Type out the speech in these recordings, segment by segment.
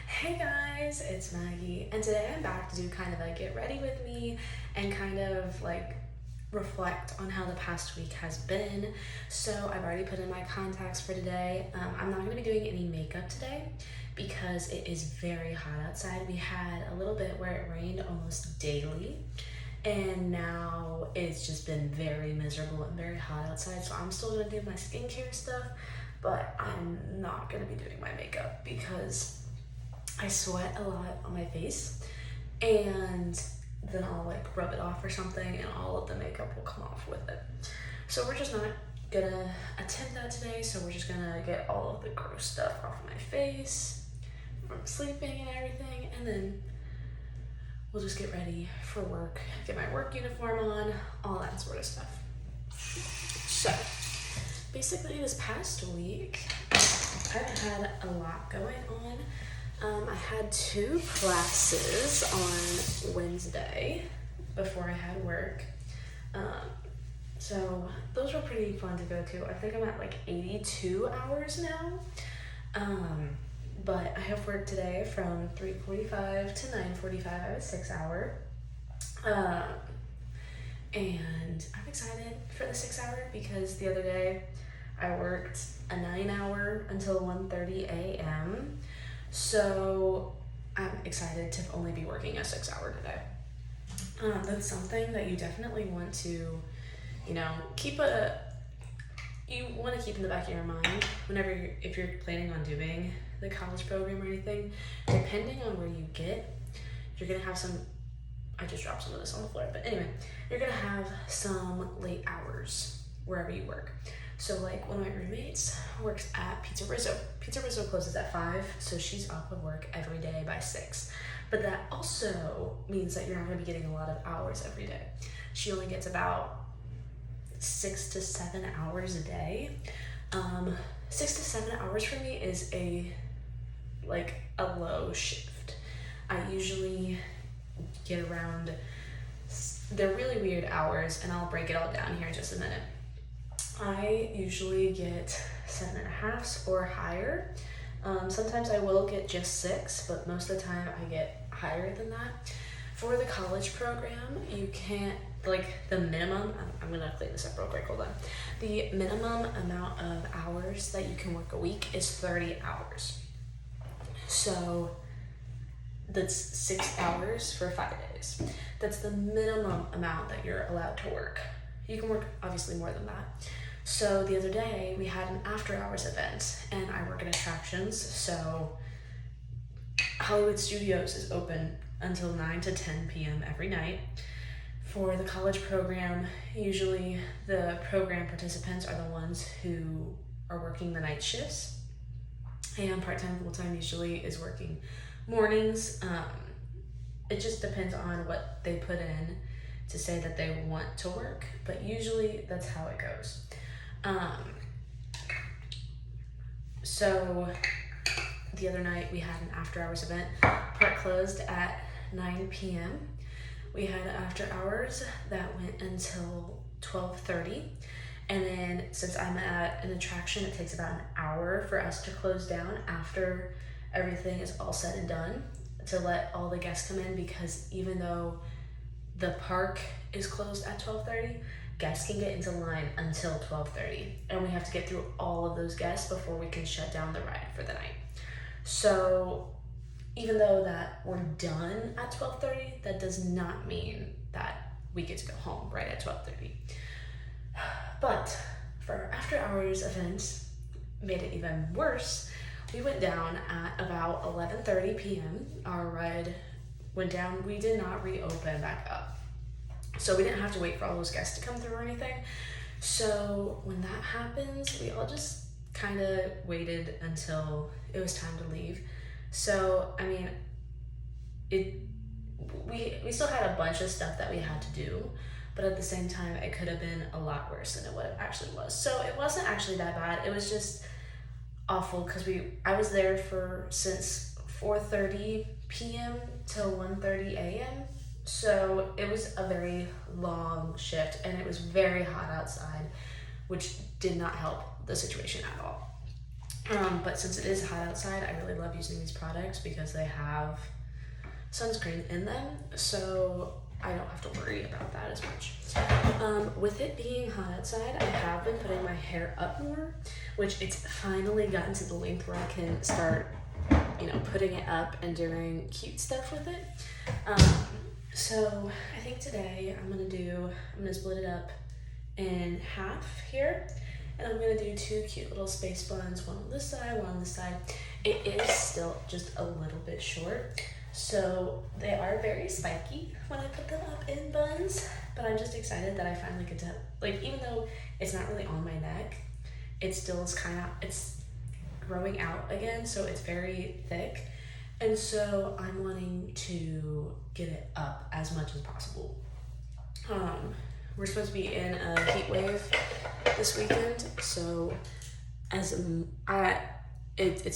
Hey guys, it's Maggie, and today I'm back to do kind of a get ready with me and kind of like reflect on how the past week has been. So I've already put in my contacts for today. I'm not going to be doing any makeup today because it is very hot outside. We had a little bit where it rained almost daily, and now it's just been very miserable and very hot outside. So I'm still going to do my skincare stuff, but I'm not going to be doing my makeup because I sweat a lot on my face, and then I'll like rub it off or something and all of the makeup will come off with it. So we're just not gonna attempt that today. So we're just gonna get all of the gross stuff off of my face from sleeping and everything, and then we'll just get ready for work, get my work uniform on, all that sort of stuff. So basically this past week, I've had a lot going on. I had 2 classes on Wednesday before I had work. So those were pretty fun to go to. I think I'm at like 82 hours now. But I have work today from 3:45 to 9:45. I have a 6-hour. And I'm excited for the 6-hour because the other day I worked a 9-hour until 1:30 a.m. So I'm excited to only be working a 6-hour today. That's something that you definitely want to, keep in the back of your mind whenever if you're planning on doing the college program or anything. Depending on where you get, you're gonna have some. I just dropped some of this on the floor, but anyway, you're gonna have some late hours wherever you work. So like one of my roommates works at Pizza Rizzo. Pizza Rizzo closes at 5, so she's off of work every day by 6. But that also means that you're not gonna be getting a lot of hours every day. She only gets about 6 to 7 hours a day. 6 to 7 hours for me is a low shift. I usually get around, they're really weird hours, and I'll break it all down here in just a minute. I usually get 7.5 or higher. Sometimes I will get just 6, but most of the time I get higher than that. For the college program, you can't, the minimum, I'm gonna clean this up real quick, hold on. The minimum amount of hours that you can work a week is 30 hours. So that's 6 hours for 5 days. That's the minimum amount that you're allowed to work. You can work obviously more than that. So the other day we had an after hours event, and I work in attractions, so Hollywood Studios is open until 9 to 10 p.m. every night. For the college program, usually the program participants are the ones who are working the night shifts, and part-time, full-time usually is working mornings. It just depends on what they put in to say that they want to work, but usually that's how it goes. So the other night we had an after hours event. Park closed at 9 p.m. We had after hours that went until 12:30. And then since I'm at an attraction, it takes about an hour for us to close down after everything is all said and done to let all the guests come in, because even though the park is closed at 12:30, guests can get into line until 12:30, and we have to get through all of those guests before we can shut down the ride for the night. So even though that we're done at 12:30, that does not mean that we get to go home right at 12:30. But for our after hours event, made it even worse. We went down at about 11:30 p.m. Our ride went down. We did not reopen back up. So we didn't have to wait for all those guests to come through or anything. So when that happens, we all just kind of waited until it was time to leave. So, I mean, we still had a bunch of stuff that we had to do, but at the same time, it could have been a lot worse than what it actually was. So it wasn't actually that bad. It was just awful because I was there since 4:30 p.m. till 1:30 a.m. So it was a very long shift, and it was very hot outside, which did not help the situation at all. But since it is hot outside, I really love using these products because they have sunscreen in them, so I don't have to worry about that as much. With it being hot outside, I have been putting my hair up more, which it's finally gotten to the length where I can start, putting it up and doing cute stuff with it. So I think today I'm gonna split it up in half here, and I'm gonna do 2 cute little space buns, one on this side, one on this side. It is still just a little bit short, so they are very spiky when I put them up in buns, but I'm just excited that I finally get to, even though it's not really on my neck, it still is it's growing out again, so it's very thick. And so I'm wanting to get it up as much as possible. We're supposed to be in a heat wave this weekend, so it's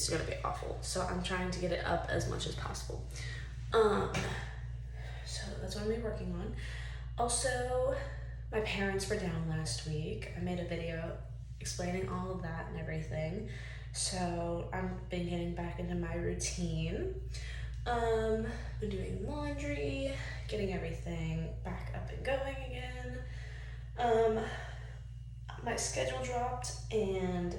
gonna be awful. So I'm trying to get it up as much as possible. So that's what I'm gonna be working on. Also, my parents were down last week. I made a video explaining all of that and everything. So I've been getting back into my routine. Been doing laundry, getting everything back up and going again. My schedule dropped, and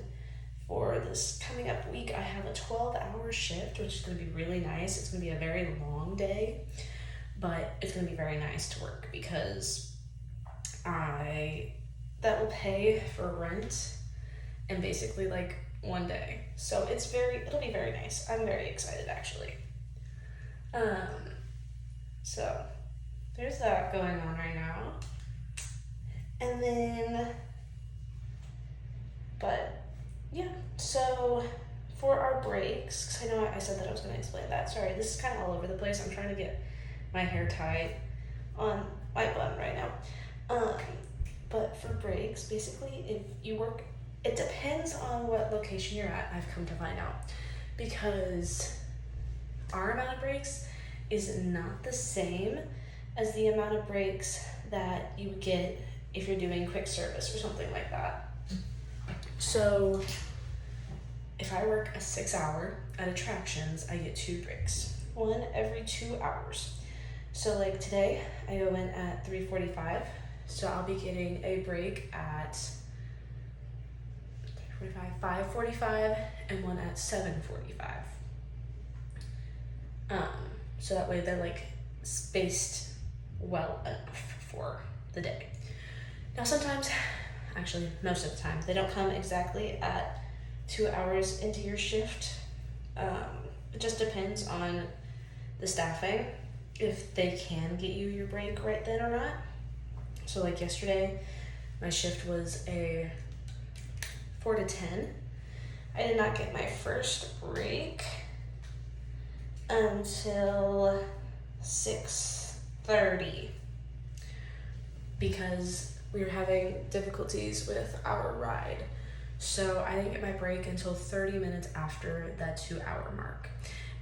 for this coming up week, I have a 12-hour shift, which is going to be really nice. It's going to be a very long day, but it's going to be very nice to work because that will pay for rent and basically one day. So it'll be very nice. I'm very excited actually. So there's that going on right now. And then, but yeah, so for our breaks, because I know I said that I was going to explain that. Sorry, this is kind of all over the place. I'm trying to get my hair tied on my bun right now. But for breaks, basically, if you work, it depends on what location you're at, I've come to find out. Because our amount of breaks is not the same as the amount of breaks that you would get if you're doing quick service or something like that. So if I work a 6-hour at Attractions, I get 2 breaks, 1 every 2 hours. So today, I go in at 3:45, so I'll be getting a break at 5:45, and 1 at 7:45. So that way they're spaced well enough for the day. Now sometimes, actually most of the time, they don't come exactly at 2 hours into your shift. It just depends on the staffing, if they can get you your break right then or not. So yesterday, my shift was a 4 to 10. I did not get my first break until 6:30 because we were having difficulties with our ride. So I didn't get my break until 30 minutes after that 2-hour mark.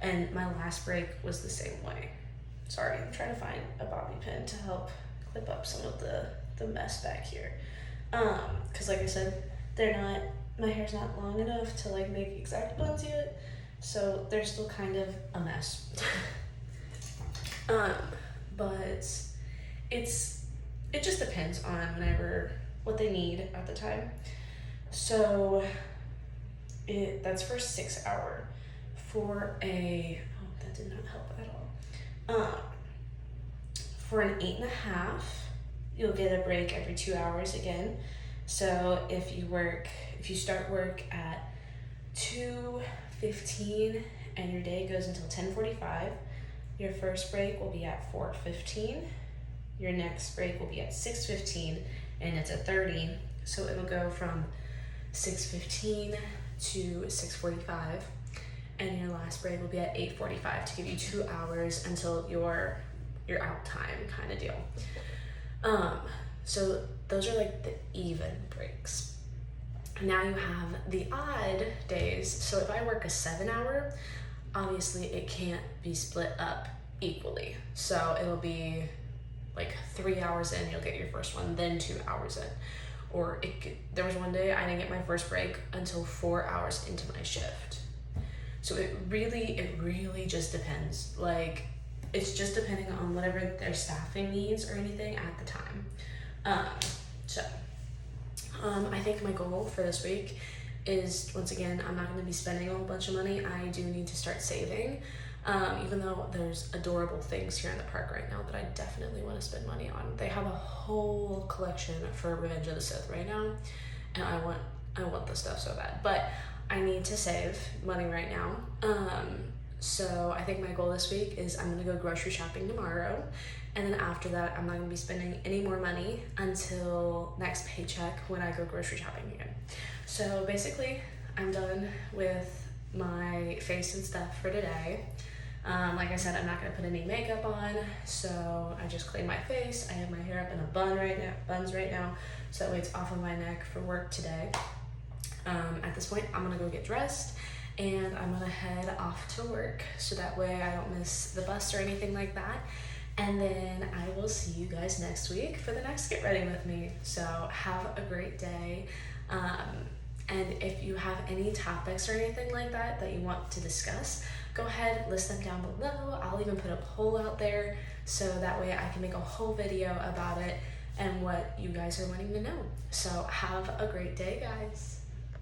And my last break was the same way. Sorry, I'm trying to find a bobby pin to help clip up some of the mess back here. Because like I said, my hair's not long enough to make exact buns yet, so they're still kind of a mess. But it just depends on what they need at the time. So that's for 6-hour. That did not help at all. For an 8.5, you'll get a break every 2 hours again. So if you start work at 2:15 and your day goes until 10:45, your first break will be at 4:15. Your next break will be at 6:15, and it's a 30. So it'll go from 6:15 to 6:45, and your last break will be at 8:45 to give you 2 hours until your out time kind of deal. So those are the even breaks. Now you have the odd days. So if I work a 7-hour, obviously it can't be split up equally. So it'll be 3 hours in, you'll get your first one, then 2 hours in. or there was one day I didn't get my first break until 4 hours into my shift. So it really just depends. Like, it's just depending on whatever their staffing needs or anything at the time. I think my goal for this week is, once again, I'm not going to be spending a whole bunch of money. I do need to start saving, even though there's adorable things here in the park right now that I definitely want to spend money on. They have a whole collection for Revenge of the Sith right now, and I want the stuff so bad. But I need to save money right now. So I think my goal this week is I'm going to go grocery shopping tomorrow. And then after that, I'm not going to be spending any more money until next paycheck when I go grocery shopping again. So basically, I'm done with my face and stuff for today. Like I said, I'm not going to put any makeup on. So I just cleaned my face. I have my hair up in a buns right now. So that way it's off of my neck for work today. At this point, I'm gonna go get dressed and I'm gonna head off to work so that way I don't miss the bus or anything like that. And then I will see you guys next week for the next Get Ready With Me. So have a great day. And if you have any topics or anything like that you want to discuss, go ahead, list them down below. I'll even put a poll out there so that way I can make a whole video about it and what you guys are wanting to know. So have a great day, guys.